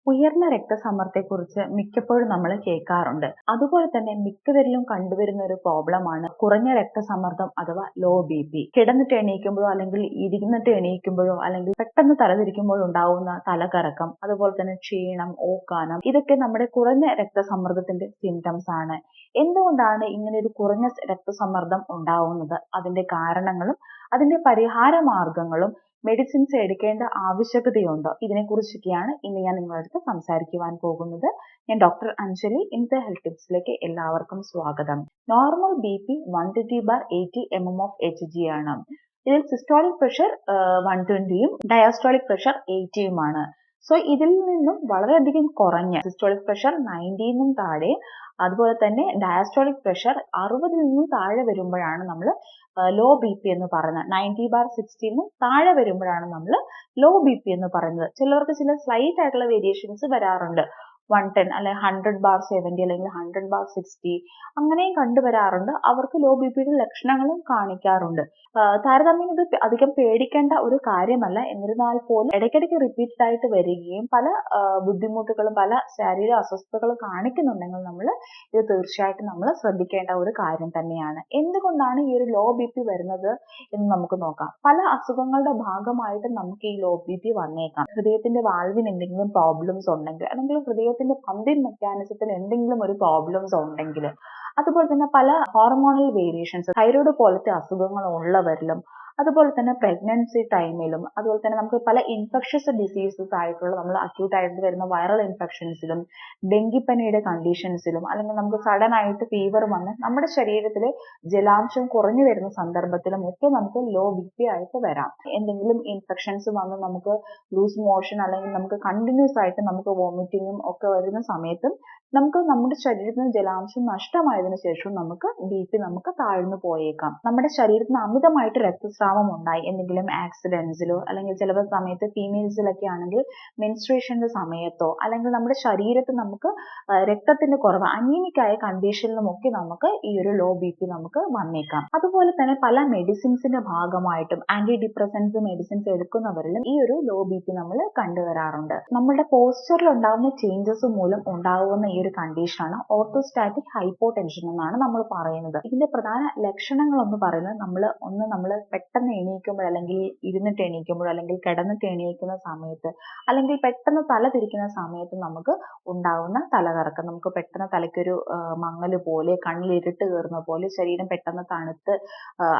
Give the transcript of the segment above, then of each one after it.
ഉയർന്ന രക്തസമ്മർദ്ദത്തെക്കുറിച്ച് മിക്കപ്പോഴും നമ്മൾ കേൾക്കാറുണ്ട്. അതുപോലെ തന്നെ മിക്കവരിലും കണ്ടുവരുന്ന ഒരു പ്രോബ്ലമാണ് കുറഞ്ഞ രക്തസമ്മർദ്ദം അഥവാ ലോ ബി പി. കിടന്നിട്ട് എണീക്കുമ്പോഴോ അല്ലെങ്കിൽ ഇരുന്നിട്ട് എണീക്കുമ്പോഴോ അല്ലെങ്കിൽ പെട്ടെന്ന് തലതിരിക്കുമ്പോഴോ ഉണ്ടാവുന്ന തലകറക്കം, അതുപോലെ തന്നെ ക്ഷീണം, ഓക്കാനം, ഇതൊക്കെ നമ്മുടെ കുറഞ്ഞ രക്തസമ്മർദ്ദത്തിന്റെ സിംറ്റംസ് ആണ്. എന്തുകൊണ്ടാണ് ഇങ്ങനെ ഒരു കുറഞ്ഞ രക്തസമ്മർദ്ദം ഉണ്ടാവുന്നത്, അതിന്റെ കാരണങ്ങളും അതിന്റെ പരിഹാര മാർഗങ്ങളും മെഡിസിൻസ് എടുക്കേണ്ട ആവശ്യകതയുണ്ടോ, ഇതിനെക്കുറിച്ചൊക്കെയാണ് ഇന്ന് ഞാൻ നിങ്ങളുടെ അടുത്ത് സംസാരിക്കുവാൻ പോകുന്നത്. ഞാൻ ഡോക്ടർ അഞ്ജലി. ഇന്നത്തെ ഹെൽത്ത് ടിപ്സിലേക്ക് എല്ലാവർക്കും സ്വാഗതം. Normal B P 120/80 mm of Hg ആണ്. ഇതിൽ സിസ്റ്റോളിക് പ്രഷർ 120യും ഡയസ്റ്റോളിക് പ്രഷർ 80യുമാണ്. സോ ഇതിൽ നിന്നും വളരെയധികം കുറഞ്ഞ സിസ്റ്റോളിക് പ്രഷർ 90നും താഴെ, അതുപോലെ തന്നെ ഡയസ്റ്റോളിക് പ്രഷർ 60ൽ നിന്നും താഴെ വരുമ്പോഴാണ് നമ്മൾ ലോ ബി പി എന്ന് പറയുന്നത്. 90/60 താഴെ വരുമ്പോഴാണ് നമ്മൾ ലോ ബി പി എന്ന് പറയുന്നത്. ചിലർക്ക് ചില സ്ലൈറ്റ് ആയിട്ടുള്ള വേരിയേഷൻസ് വരാറുണ്ട്. 110 അല്ലെങ്കിൽ 100/70 അല്ലെങ്കിൽ 100/60 അങ്ങനെയും കണ്ടുവരാറുണ്ട്. അവർക്ക് ലോ ബി പിയുടെ ലക്ഷണങ്ങളും കാണിക്കാറുണ്ട്. താരതമ്യം ഇത് അധികം പേടിക്കേണ്ട ഒരു കാര്യമല്ല. എന്നിരുന്നാൽ പോലും ഇടയ്ക്കിടയ്ക്ക് റിപ്പീറ്റഡ് ആയിട്ട് വരികയും പല ബുദ്ധിമുട്ടുകളും പല ശാരീരിക അസ്വസ്ഥതകളും കാണിക്കുന്നുണ്ടെങ്കിൽ നമ്മൾ ഇത് തീർച്ചയായിട്ടും നമ്മൾ ശ്രദ്ധിക്കേണ്ട ഒരു കാര്യം തന്നെയാണ്. എന്തുകൊണ്ടാണ് ഈ ഒരു ലോ ബി പി വരുന്നത് എന്ന് നമുക്ക് നോക്കാം. പല അസുഖങ്ങളുടെ ഭാഗമായിട്ട് നമുക്ക് ഈ ലോ ബി പി വന്നേക്കാം. ഹൃദയത്തിന്റെ വാൽവിന് എന്തെങ്കിലും പ്രോബ്ലംസ് ഉണ്ടെങ്കിൽ, അല്ലെങ്കിൽ ഹൃദയത്തിന്റെ പമ്പിംഗ് മെക്കാനിസത്തിൽ എന്തെങ്കിലും ഒരു പ്രോബ്ലംസ് ഉണ്ടെങ്കിൽ, അതുപോലെ തന്നെ പല ഹോർമോണൽ വേരിയേഷൻസ്, തൈറോയ്ഡ് പോലത്തെ അസുഖങ്ങൾ ഉള്ളവരിലും, അതുപോലെ തന്നെ പ്രഗ്നൻസി ടൈമിലും, അതുപോലെ തന്നെ നമുക്ക് പല ഇൻഫെക്ഷസ് ഡിസീസസ് ആയിട്ടുള്ള നമ്മൾ അക്യൂട്ട് ആയിട്ട് വരുന്ന വൈറൽ ഇൻഫെക്ഷൻസിലും, ഡെങ്കിപ്പനിയുടെ കണ്ടീഷൻസിലും, അല്ലെങ്കിൽ നമുക്ക് സഡൻ ആയിട്ട് ഫീവർ വന്ന് നമ്മുടെ ശരീരത്തിലെ ജലാംശം കുറഞ്ഞു വരുന്ന സന്ദർഭത്തിലും ഒക്കെ നമുക്ക് ലോ ബി പി ആയിട്ട് വരാം. എന്തെങ്കിലും ഇൻഫെക്ഷൻസ് വന്ന് നമുക്ക് ലൂസ് മോഷൻ അല്ലെങ്കിൽ നമുക്ക് കണ്ടിന്യൂസ് ആയിട്ട് നമുക്ക് വോമിറ്റിങ്ങും ഒക്കെ വരുന്ന സമയത്തും നമുക്ക് നമ്മുടെ ശരീരത്തിൽ നിന്ന് ജലാംശം നഷ്ടമായതിനു ശേഷം നമുക്ക് ബി പി നമുക്ക് താഴ്ന്നു പോയേക്കാം. നമ്മുടെ ശരീരത്തിന് അമിതമായിട്ട് രക്തസ്രാവം ഉണ്ടായി എന്തെങ്കിലും ആക്സിഡൻസിലോ, അല്ലെങ്കിൽ ചില സമയത്ത് ഫീമെയിൽസിലൊക്കെ ആണെങ്കിൽ മെൻസ്ട്രേഷന്റെ സമയത്തോ, അല്ലെങ്കിൽ നമ്മുടെ ശരീരത്തിൽ നമുക്ക് രക്തത്തിന്റെ കുറവ് അനീമിക് ആയ കണ്ടീഷനിലും ഒക്കെ നമുക്ക് ഈ ഒരു ലോ ബി പി നമുക്ക് വന്നേക്കാം. അതുപോലെ തന്നെ പല മെഡിസിൻസിന്റെ ഭാഗമായിട്ടും ആന്റി ഡിപ്രസൻസ് മെഡിസിൻസ് എടുക്കുന്നവരിലും ഈ ഒരു ലോ ബി പി നമ്മൾ കണ്ടുവരാറുണ്ട്. നമ്മുടെ പോസ്ചറിൽ ഉണ്ടാകുന്ന ചേഞ്ചസ് മൂലം ഉണ്ടാകുന്ന ഈ ഒരു കണ്ടീഷനാണ് ഓർത്തോസ്റ്റാറ്റിക് ഹൈപ്പോടെൻഷൻ എന്നാണ് നമ്മൾ പറയുന്നത്. ഇതിന്റെ പ്രധാന ലക്ഷണങ്ങൾ എന്ന് പറയുന്നത് നമ്മൾ പെട്ടെന്ന് എണീക്കുമ്പോൾ, അല്ലെങ്കിൽ ഇരുന്നിട്ട് എണീക്കുമ്പോൾ, അല്ലെങ്കിൽ കിടന്നിട്ട് എണീക്കുന്ന സമയത്ത്, അല്ലെങ്കിൽ പെട്ടെന്ന് തല തിരിക്കുന്ന സമയത്ത് നമുക്ക് ഉണ്ടാകുന്ന തലകറക്കം, നമുക്ക് പെട്ടെന്ന് തലയ്ക്കൊരു മങ്ങല് പോലെ, കണ്ണിൽ ഇരുട്ട് കയറുന്ന പോലെ, ശരീരം പെട്ടെന്ന് തണുത്ത്,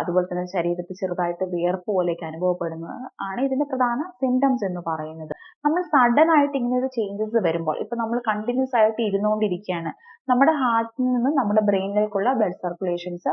അതുപോലെ തന്നെ ശരീരത്തിൽ ചെറുതായിട്ട് വിയർപ്പ് പോലെയൊക്കെ അനുഭവപ്പെടുന്നത് ആണ് ഇതിന്റെ പ്രധാന സിംറ്റംസ് എന്ന് പറയുന്നത്. നമ്മൾ സഡൻ ആയിട്ട് ഇങ്ങനെ ഒരു ചേഞ്ചസ് വരുമ്പോൾ, ഇപ്പൊ നമ്മൾ കണ്ടിന്യൂസ് ആയിട്ട് ഇരുന്നുകൊണ്ടിരിക്കുകയാണ്, നമ്മുടെ ഹാർട്ടിൽ നിന്ന് നമ്മുടെ ബ്രെയിനിലേക്കുള്ള ബ്ലഡ് സർക്കുലേഷൻസ്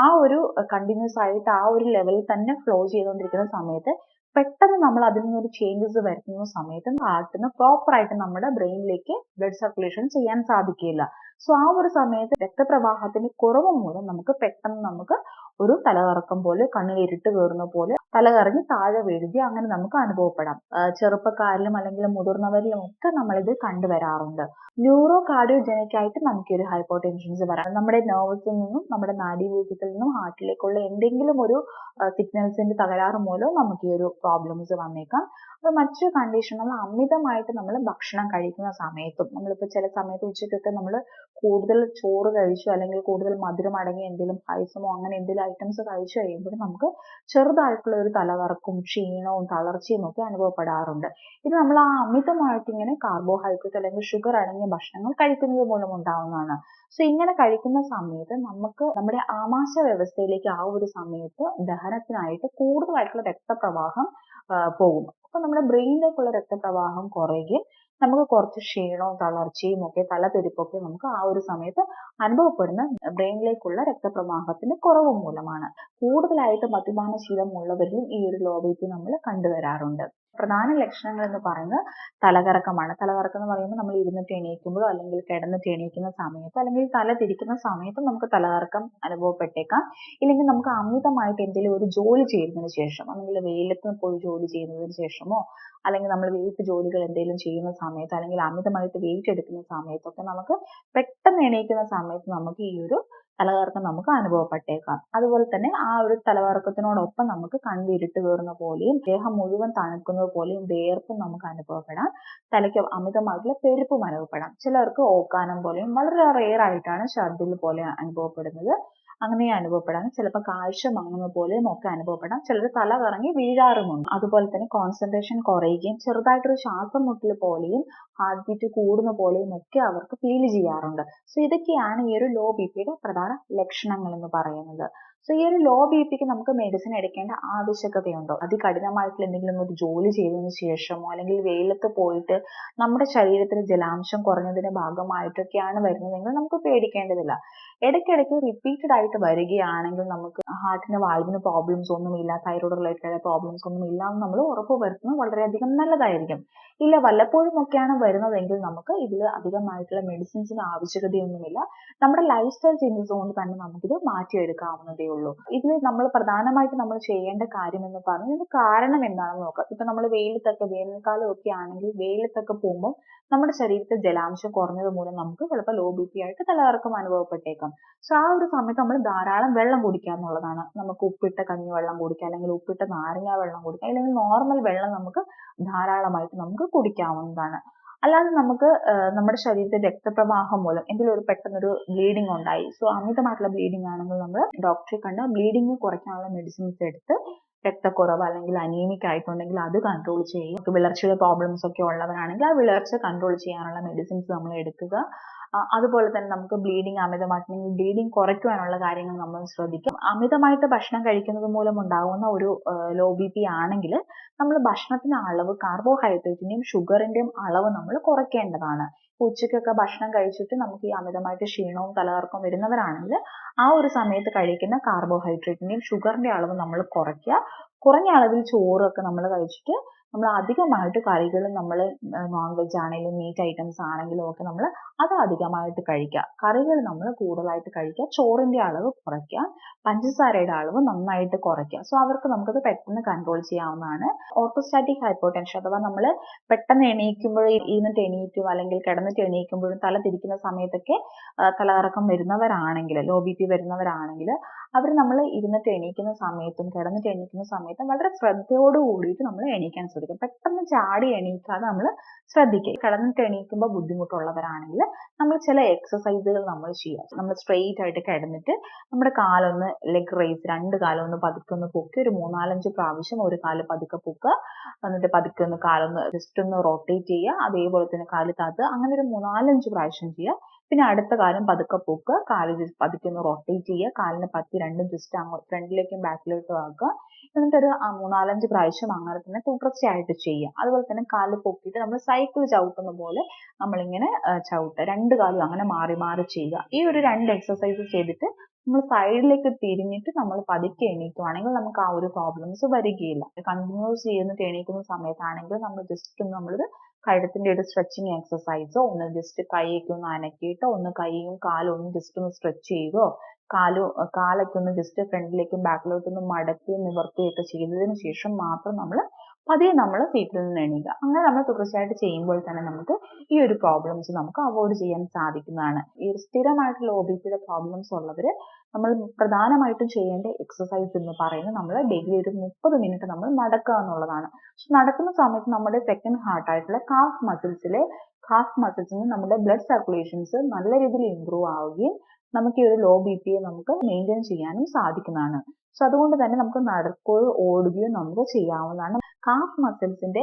ആ ഒരു കണ്ടിന്യൂസ് ആയിട്ട് ആ ഒരു ലെവലിൽ തന്നെ ഫ്ലോ ചെയ്തുകൊണ്ടിരിക്കുന്ന സമയത്ത് പെട്ടെന്ന് നമ്മൾ അതിൽ നിന്നൊരു ചേഞ്ചസ് വരുന്ന സമയത്ത് ഹാർട്ടിന് പ്രോപ്പർ ആയിട്ട് നമ്മുടെ ബ്രെയിനിലേക്ക് ബ്ലഡ് സർക്കുലേഷൻ ചെയ്യാൻ സാധിക്കില്ല. സോ ആ ഒരു സമയത്ത് രക്തപ്രവാഹത്തിന്റെ കുറവ് മൂലം നമുക്ക് പെട്ടെന്ന് ഒരു തലകറക്കം പോലെ, കണ്ണിൽ ഇരുട്ട് കയറുന്ന പോലെ, തലകറങ്ങി താഴെ വീഴുക അങ്ങനെ നമുക്ക് അനുഭവപ്പെടാം. ചെറുപ്പക്കാരിലും അല്ലെങ്കിൽ മുതിർന്നവരിലും ഒക്കെ നമ്മളിത് കണ്ടുവരാറുണ്ട്. ന്യൂറോ കാർഡിയോജനിക് ആയിട്ട് നമുക്ക് ഒരു ഹൈപ്പോടെൻഷൻസ് വരാം. നമ്മുടെ നെർവ്സിൽ നിന്നും നമ്മുടെ നാഡീവ്യൂഹത്തിൽ നിന്നും ഹാർട്ടിലേക്കുള്ള എന്തെങ്കിലും ഒരു സിഗ്നൽസിന്റെ തകരാറ് മൂലം നമുക്ക് ഈ ഒരു പ്രോബ്ലംസ് വന്നേക്കാം. അത് മറ്റൊരു കണ്ടീഷൻ, നമ്മൾ അമിതമായിട്ട് നമ്മൾ ഭക്ഷണം കഴിക്കുന്ന സമയത്തും, നമ്മളിപ്പോൾ ചില സമയത്ത് ഉച്ചയ്ക്കൊക്കെ നമ്മൾ കൂടുതൽ ചോറ് കഴിച്ചു, അല്ലെങ്കിൽ കൂടുതൽ മധുരം അടങ്ങിയ എന്തെങ്കിലും പായസമോ അങ്ങനെ എന്തെങ്കിലും ഐറ്റംസ് കഴിച്ചു കഴിയുമ്പോഴും നമുക്ക് ചെറുതായിട്ടുള്ള ഒരു തലകറക്കും ക്ഷീണവും തളർച്ചയും ഒക്കെ അനുഭവപ്പെടാറുണ്ട്. ഇത് നമ്മൾ ആ അമിതമായിട്ട് ഇങ്ങനെ കാർബോഹൈഡ്രേറ്റ് അല്ലെങ്കിൽ ഷുഗർ അടങ്ങിയ ഭക്ഷണങ്ങൾ കഴിക്കുന്നത് മൂലം ഉണ്ടാവുന്നതാണ്. സോ ഇങ്ങനെ കഴിക്കുന്ന സമയത്ത് നമുക്ക് നമ്മുടെ ആമാശ വ്യവസ്ഥയിലേക്ക് ആ ഒരു സമയത്ത് ദഹനത്തിനായിട്ട് കൂടുതലായിട്ടുള്ള രക്തപ്രവാഹം പോകും. അപ്പൊ നമ്മുടെ ബ്രെയിനിലേക്കുള്ള രക്തപ്രവാഹം കുറയുകയും നമുക്ക് കുറച്ച് ക്ഷീണവും തളർച്ചയും ഒക്കെ തലപെരുപ്പൊക്കെ നമുക്ക് ആ ഒരു സമയത്ത് അനുഭവപ്പെടുന്ന ബ്രെയിനിലേക്കുള്ള രക്തപ്രവാഹത്തിന്റെ കുറവ് മൂലമാണ്. കൂടുതലായിട്ട് മദ്യപാന ശീലമുള്ളവരിലും ഈ ഒരു ലോ ബി പി നമ്മൾ കണ്ടുവരാറുണ്ട്. പ്രധാന ലക്ഷണങ്ങൾ എന്ന് പറയുന്നത് തലകറക്കമാണ്. തലകറക്കം എന്ന് പറയുമ്പോൾ നമ്മൾ ഇരുന്നിട്ട് എണീക്കുമ്പോഴോ, അല്ലെങ്കിൽ കിടന്നിട്ട് എണീക്കുന്ന സമയത്തോ, അല്ലെങ്കിൽ തല തിരിക്കുന്ന സമയത്തും നമുക്ക് തലകറക്കം അനുഭവപ്പെട്ടേക്കാം. ഇല്ലെങ്കിൽ നമുക്ക് അമിതമായിട്ട് എന്തെങ്കിലും ഒരു ജോലി ചെയ്യുന്നതിന് ശേഷം, അല്ലെങ്കിൽ വെയിലത്ത് പോയി ജോലി ചെയ്യുന്നതിന് ശേഷമോ, അല്ലെങ്കിൽ നമ്മൾ വീട്ടു ജോലികൾ എന്തെങ്കിലും ചെയ്യുന്ന സമയത്ത്, അല്ലെങ്കിൽ അമിതമായിട്ട് വെയിറ്റ് എടുക്കുന്ന സമയത്തൊക്കെ നമുക്ക് പെട്ടെന്ന് എണീക്കുന്ന സമയത്ത് നമുക്ക് ഈ ഒരു തലകറക്കം നമുക്ക് അനുഭവപ്പെട്ടേക്കാം. അതുപോലെ തന്നെ ആ ഒരു തലകറക്കത്തിനോടൊപ്പം നമുക്ക് കണ്ണിരുട്ട് കയറുന്ന പോലെയും ദേഹം മുഴുവൻ തണുക്കുന്നത് പോലെയും വിയർപ്പും നമുക്ക് അനുഭവപ്പെടാം. തലയ്ക്ക് അമിതമായിട്ടുള്ള പെരുപ്പും അനുഭവപ്പെടാം. ചിലർക്ക് ഓക്കാനം പോലെയും വളരെ റെയർ ആയിട്ടാണ് ഛർദിൽ പോലെ അനുഭവപ്പെടുന്നത്. അങ്ങനെ അനുഭവപ്പെടാം. ചിലപ്പോൾ കാഴ്ച മങ്ങുന്ന പോലെയും ഒക്കെ അനുഭവപ്പെടാം. ചിലർ തല കറങ്ങി വീഴാറുമുണ്ട്. അതുപോലെ തന്നെ കോൺസെൻട്രേഷൻ കുറയുകയും ചെറുതായിട്ടൊരു ശ്വാസം മുട്ടൽ പോലെയും ഹാർട്ട് ബീറ്റ് കൂടുന്ന പോലെയും ഒക്കെ അവർക്ക് ഫീൽ ചെയ്യാറുണ്ട്. സോ ഇതൊക്കെയാണ് ഈ ഒരു ലോ ബി പിയുടെ പ്രധാന ലക്ഷണങ്ങൾ എന്ന് പറയുന്നത്. സോ ഈ ഒരു ലോ ബി പിക്ക് നമുക്ക് മെഡിസിൻ എടുക്കേണ്ട ആവശ്യകതയുണ്ടോ? അതികഠിനമായിട്ടുള്ള എന്തെങ്കിലും ഒരു ജോലി ചെയ്തതിന് ശേഷമോ അല്ലെങ്കിൽ വെയിലത്ത് പോയിട്ട് നമ്മുടെ ശരീരത്തിൽ ജലാംശം കുറഞ്ഞതിന്റെ ഭാഗമായിട്ടൊക്കെയാണ് വരുന്നതെങ്കിൽ നമുക്ക് പേടിക്കേണ്ടതില്ല. ഇടയ്ക്കിടയ്ക്ക് റിപ്പീറ്റഡ് ആയിട്ട് വരികയാണെങ്കിൽ നമുക്ക് ഹാർട്ടിന് വാൽവിന് പ്രോബ്ലംസ് ഒന്നുമില്ല, തൈറോയ്ഡ് റിലേറ്റഡ് പ്രോബ്ലംസ് ഒന്നും ഇല്ല എന്ന് നമ്മൾ ഉറപ്പ് വരുത്തുന്നത് വളരെയധികം നല്ലതായിരിക്കും. ഇല്ല വല്ലപ്പോഴും ഒക്കെയാണ് വരുന്നതെങ്കിൽ നമുക്ക് ഇതിൽ അധികമായിട്ടുള്ള മെഡിസിൻസിന് ആവശ്യകതയൊന്നുമില്ല. നമ്മുടെ ലൈഫ് സ്റ്റൈൽ ചേഞ്ചസ് കൊണ്ട് തന്നെ നമുക്കിത് മാറ്റിയെടുക്കാവുന്നതേ ഉള്ളൂ. ഇതിൽ നമ്മൾ പ്രധാനമായിട്ട് നമ്മൾ ചെയ്യേണ്ട കാര്യം എന്ന് പറഞ്ഞാൽ ഇതിന്റെ കാരണം എന്താണെന്ന് നോക്കാം. ഇപ്പൊ നമ്മൾ വെയിലത്തൊക്കെ വേനൽക്കാലം ഒക്കെ ആണെങ്കിൽ വെയിലത്തൊക്കെ പോകുമ്പോൾ നമ്മുടെ ശരീരത്തിൽ ജലാംശം കുറഞ്ഞത് മൂലം നമുക്ക് ചിലപ്പോൾ ലോ ബി പി ആയിട്ട് തലകറക്കം അനുഭവപ്പെട്ടേക്കാം. സോ ആ ഒരു സമയത്ത് നമ്മൾ ധാരാളം വെള്ളം കുടിക്കുക എന്നുള്ളതാണ്. നമുക്ക് ഉപ്പിട്ട കഞ്ഞിവെള്ളം കുടിക്കുക, അല്ലെങ്കിൽ ഉപ്പിട്ട നാരങ്ങ വെള്ളം കുടിക്കുക, അല്ലെങ്കിൽ നോർമൽ വെള്ളം നമുക്ക് ധാരാളമായിട്ട് നമുക്ക് കുടിക്കാവുന്നതാണ്. അല്ലാതെ നമുക്ക് നമ്മുടെ ശരീരത്തിൽ രക്തപ്രവാഹം മൂലം എന്തെങ്കിലും ഒരു പെട്ടെന്നൊരു ബ്ലീഡിങ് ഉണ്ടായി, സോ അമിതമായിട്ടുള്ള ബ്ലീഡിങ് ആണെങ്കിൽ നമ്മൾ ഡോക്ടറെ കണ്ട് ബ്ലീഡിങ് കുറയ്ക്കാനുള്ള മെഡിസിൻസ് എടുത്ത് രക്തക്കുറവ് അല്ലെങ്കിൽ അനീമിക് ആയിട്ടുണ്ടെങ്കിൽ അത് കൺട്രോൾ ചെയ്യും. വിളർച്ചയുടെ പ്രോബ്ലംസ് ഒക്കെ ഉള്ളവരാണെങ്കിൽ ആ വിളർച്ച കൺട്രോൾ ചെയ്യാനുള്ള മെഡിസിൻസ് നമ്മൾ എടുക്കുക. അതുപോലെ തന്നെ നമുക്ക് ബ്ലീഡിങ് അമിതമായിട്ടുണ്ടെങ്കിൽ ബ്ലീഡിങ് കുറയ്ക്കുവാനുള്ള കാര്യങ്ങൾ നമ്മൾ ശ്രദ്ധിക്കും. അമിതമായിട്ട് ഭക്ഷണം കഴിക്കുന്നത് മൂലം ഉണ്ടാകുന്ന ഒരു ലോ ബി പി ആണെങ്കിൽ നമ്മൾ ഭക്ഷണത്തിന്റെ അളവ്, കാർബോഹൈഡ്രേറ്റിന്റെയും ഷുഗറിന്റെയും അളവ് നമ്മൾ കുറയ്ക്കേണ്ടതാണ്. ഉച്ചയ്ക്കൊക്കെ ഭക്ഷണം കഴിച്ചിട്ട് നമുക്ക് ഈ അമിതമായിട്ട് ക്ഷീണവും തലകറക്കവും വരുന്നവരാണെങ്കിൽ ആ ഒരു സമയത്ത് കഴിക്കുന്ന കാർബോഹൈഡ്രേറ്റിന്റെയും ഷുഗറിന്റെ അളവ് നമ്മൾ കുറയ്ക്കുക. കുറഞ്ഞ അളവിൽ ചോറൊക്കെ നമ്മൾ കഴിച്ചിട്ട് നമ്മൾ അധികമായിട്ട് കറികൾ നമ്മൾ നോൺ വെജ് ആണെങ്കിലും മീറ്റ് ഐറ്റംസ് ആണെങ്കിലും ഒക്കെ നമ്മൾ അത് അധികമായിട്ട് കഴിക്കുക. കറികൾ നമ്മൾ കൂടുതലായിട്ട് കഴിക്കുക. ചോറിന്റെ അളവ് കുറയ്ക്കുക. പഞ്ചസാരയുടെ അളവ് നന്നായിട്ട് കുറയ്ക്കുക. സോ അവർക്ക് നമുക്കത് പെട്ടെന്ന് കൺട്രോൾ ചെയ്യാവുന്നതാണ്. ഓർത്തോസ്റ്റാറ്റിക് ഹൈപ്പോടെൻഷൻ അഥവാ നമ്മൾ പെട്ടെന്ന് എണീക്കുമ്പോഴും ഇരുന്നിട്ട് എണീറ്റും അല്ലെങ്കിൽ കിടന്നിട്ട് എണീക്കുമ്പോഴും തല തിരിക്കുന്ന സമയത്തൊക്കെ തലകറക്കം വരുന്നവരാണെങ്കിൽ, ലോ ബി പി വരുന്നവരാണെങ്കിൽ അവർ നമ്മൾ ഇരുന്നിട്ട് എണീക്കുന്ന സമയത്തും കിടന്നിട്ട് എണീക്കുന്ന സമയത്തും വളരെ ശ്രദ്ധയോട് കൂടിയിട്ട് നമ്മൾ എണീക്കാൻ ശ്രദ്ധിക്കുക. പെട്ടെന്ന് ചാടി എണീക്കാതെ നമ്മൾ ശ്രദ്ധിക്കുക. കിടന്നിട്ട് എണീക്കുമ്പോൾ ബുദ്ധിമുട്ടുള്ളവരാണെങ്കിൽ നമ്മൾ ചില എക്സസൈസുകൾ നമ്മൾ ചെയ്യുക. നമ്മൾ സ്ട്രെയിറ്റ് ആയിട്ട് കിടന്നിട്ട് നമ്മുടെ കാലൊന്ന് ലെഗ് റേസ്, രണ്ട് കാലം ഒന്ന് പതുക്കെ ഒന്ന് പൊക്കി ഒരു 3-4 പ്രാവശ്യം ഒരു കാല് പതുക്കെ പൊക്കുക. എന്നിട്ട് പതുക്കെ ഒന്ന് കാലൊന്ന് ജസ്റ്റ് ഒന്ന് റൊട്ടേറ്റ് ചെയ്യുക. അതേപോലെ തന്നെ കാല് താത്തുക. അങ്ങനെ ഒരു 3-4 പ്രാവശ്യം ചെയ്യുക. പിന്നെ അടുത്ത കാലം പതുക്കെ പൊക്കുക, കാല് പതുക്കെ ഒന്ന് റൊട്ടേറ്റ് ചെയ്യുക, കാലിനെ പത്തി രണ്ടും ജസ്റ്റ് അങ്ങോട്ട് ഫ്രണ്ടിലേക്കും ബാക്കിലോട്ടും ആക്കുക. എന്നിട്ടൊരു 3-4 പ്രാവശ്യം അങ്ങനെ തന്നെ തുടർച്ചയായിട്ട് ചെയ്യുക. അതുപോലെ തന്നെ കാല് പൊക്കിയിട്ട് നമ്മൾ സൈക്കിൾ ചവിട്ടുന്ന പോലെ നമ്മളിങ്ങനെ ചവിട്ടുക. രണ്ട് കാലും അങ്ങനെ മാറി മാറി ചെയ്യുക. ഈ ഒരു 2 എക്സസൈസ് ചെയ്തിട്ട് നമ്മൾ സൈഡിലേക്ക് തിരിഞ്ഞിട്ട് നമ്മൾ പതുക്കെ എണീക്കുവാണെങ്കിൽ നമുക്ക് ആ ഒരു പ്രോബ്ലംസ് വരികയില്ല. കണ്ടിന്യൂസ് ചെയ്തിട്ട് എണീക്കുന്ന സമയത്താണെങ്കിൽ നമ്മൾ ജസ്റ്റ് ഒന്ന് നമ്മളിത് കഴുത്തിന്റെ ഒരു സ്ട്രെച്ചിങ് എക്സസൈസോ ഒന്ന് ജസ്റ്റ് കൈയൊക്കെ ഒന്ന് അനക്കിയിട്ടോ ഒന്ന് കൈയും കാലും ഒന്ന് ജസ്റ്റ് ഒന്ന് സ്ട്രെച്ച് ചെയ്യുകയോ കാലൊക്കെ ഒന്ന് ജസ്റ്റ് ഫ്രണ്ടിലേക്കും ബാക്കിലോട്ടും ഒന്ന് മടക്കി നിവർത്തുകയൊക്കെ ചെയ്തതിന് ശേഷം മാത്രം നമ്മൾ പതിയെ നമ്മൾ സീറ്റിൽ നിന്ന് എണീക്കുക. അങ്ങനെ നമ്മൾ തുടർച്ചയായിട്ട് ചെയ്യുമ്പോൾ തന്നെ നമുക്ക് ഈ ഒരു പ്രോബ്ലംസ് നമുക്ക് അവോയ്ഡ് ചെയ്യാൻ സാധിക്കുന്നതാണ്. ഈ സ്ഥിരമായിട്ടുള്ള ഒബേസിറ്റിയുടെ പ്രോബ്ലംസ് ഉള്ളവര് നമ്മൾ പ്രധാനമായിട്ടും ചെയ്യേണ്ട എക്സസൈസ് എന്ന് പറയുന്നത് നമ്മൾ ഡെയിലി ഒരു 30 മിനിറ്റ് നമ്മൾ നടക്കുക എന്നുള്ളതാണ്. നടക്കുന്ന സമയത്ത് നമ്മുടെ സെക്കൻഡ് ഹാർട്ട് ആയിട്ടുള്ള കാഫ് മസിൽസിന് നമ്മുടെ ബ്ലഡ് സർക്കുലേഷൻസ് നല്ല രീതിയിൽ ഇംപ്രൂവ് ആവുകയും നമുക്ക് ഈ ഒരു ലോ ബി പിയെ നമുക്ക് മെയിൻറ്റെയിൻ ചെയ്യാനും സാധിക്കുന്നതാണ്. സോ അതുകൊണ്ട് തന്നെ നമുക്ക് നടക്കുകയോ ഓടുകയോ നമുക്ക് ചെയ്യാവുന്നതാണ്. കാഫ് മസിൽസിന്റെ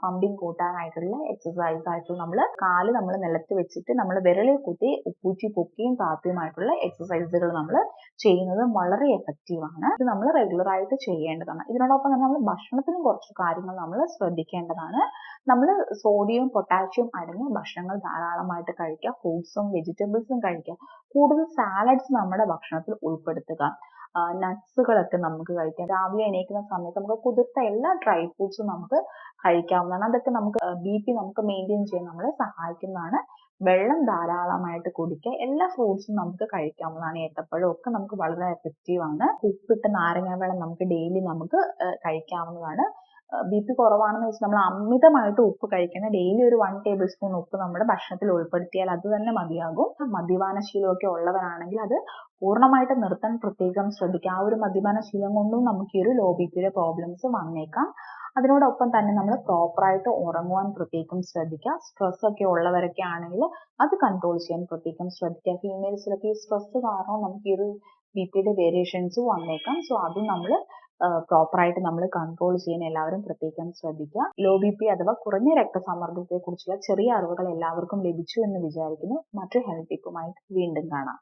പമ്പിങ് കൂട്ടാനായിട്ടുള്ള എക്സസൈസ് ആയിട്ട് നമ്മൾ കാല് നമ്മൾ നിലത്ത് വെച്ചിട്ട് നമ്മൾ വിരലിൽ കുത്തി ഉപ്പൂറ്റി പൊക്കിയും താത്തിയുമായിട്ടുള്ള എക്സസൈസുകൾ നമ്മൾ ചെയ്യുന്നത് വളരെ എഫക്റ്റീവ് ആണ്. ഇത് നമ്മൾ റെഗുലർ ആയിട്ട് ചെയ്യേണ്ടതാണ്. ഇതിനോടൊപ്പം തന്നെ നമ്മൾ ഭക്ഷണത്തിനും കുറച്ച് കാര്യങ്ങൾ നമ്മൾ ശ്രദ്ധിക്കേണ്ടതാണ്. നമ്മൾ സോഡിയം പൊട്ടാഷ്യം അടങ്ങിയ ഭക്ഷണങ്ങൾ ധാരാളമായിട്ട് കഴിക്കുക. ഫ്രൂട്ട്സും വെജിറ്റബിൾസും കഴിക്കുക. കൂടുതൽ സാലഡ്സ് നമ്മുടെ ഭക്ഷണത്തിൽ ഉൾപ്പെടുത്തുക. നട്ട്സുകളൊക്കെ നമുക്ക് കഴിക്കാം. രാവിലെ എണീക്കുന്ന സമയത്ത് നമുക്ക് കുതിർത്ത എല്ലാ ഡ്രൈ ഫ്രൂട്ട്സും നമുക്ക് കഴിക്കാവുന്നതാണ്. അതൊക്കെ നമുക്ക് ബി പി നമുക്ക് മെയിൻറ്റെയിൻ ചെയ്യാൻ നമ്മളെ സഹായിക്കുന്നതാണ്. വെള്ളം ധാരാളമായിട്ട് കുടിക്കുക. എല്ലാ ഫ്രൂട്ട്സും നമുക്ക് കഴിക്കാവുന്നതാണ്. ഏത്തപ്പഴം ഒക്കെ നമുക്ക് വളരെ എഫക്റ്റീവ് ആണ്. ഉപ്പിട്ട നാരങ്ങ വെള്ളം നമുക്ക് ഡെയിലി നമുക്ക് കഴിക്കാവുന്നതാണ്. BP കുറവാണെന്ന് വെച്ച് നമ്മൾ അമിതമായിട്ട് ഉപ്പ് കഴിക്കണം. ഡെയിലി ഒരു 1 ടേബിൾ സ്പൂൺ ഉപ്പ് നമ്മുടെ ഭക്ഷണത്തിൽ ഉൾപ്പെടുത്തിയാൽ അത് തന്നെ മതിയാകും. മദ്യപാന ശീലമൊക്കെ ഉള്ളവരാണെങ്കിൽ അത് പൂർണ്ണമായിട്ട് നിർത്താൻ പ്രത്യേകം ശ്രദ്ധിക്കുക. ആ ഒരു മദ്യപാന ശീലം കൊണ്ടും നമുക്ക് ഈ ഒരു ലോ ബിപിയുടെ പ്രോബ്ലംസ് വന്നേക്കാം. അതിനോടൊപ്പം തന്നെ നമ്മൾ പ്രോപ്പറായിട്ട് ഉറങ്ങുവാൻ പ്രത്യേകം ശ്രദ്ധിക്കുക. സ്ട്രെസ് ഒക്കെ ഉള്ളവരൊക്കെ ആണെങ്കിൽ അത് കൺട്രോൾ ചെയ്യാൻ പ്രത്യേകം ശ്രദ്ധിക്കുക. ഫീമെയിൽസിലൊക്കെ ഈ സ്ട്രെസ് കാരണം നമുക്ക് ഈ ഒരു ബിപിയുടെ വേരിയേഷൻസ് വന്നേക്കാം. സോ അതും നമ്മൾ പ്രോപ്പറായിട്ട് നമ്മൾ കൺട്രോൾ ചെയ്യാൻ എല്ലാവരും പ്രത്യേകം ശ്രദ്ധിക്കുക. ലോ ബിപി അഥവാ കുറഞ്ഞ രക്തസമ്മർദ്ദത്തെ കുറിച്ചുള്ള ചെറിയ അറിവുകൾ എല്ലാവർക്കും ലഭിച്ചു എന്ന് വിചാരിക്കുന്നു. മറ്റൊരു ഹെൽത്ത് ടിപ്പുമായിട്ട് വീണ്ടും കാണാം.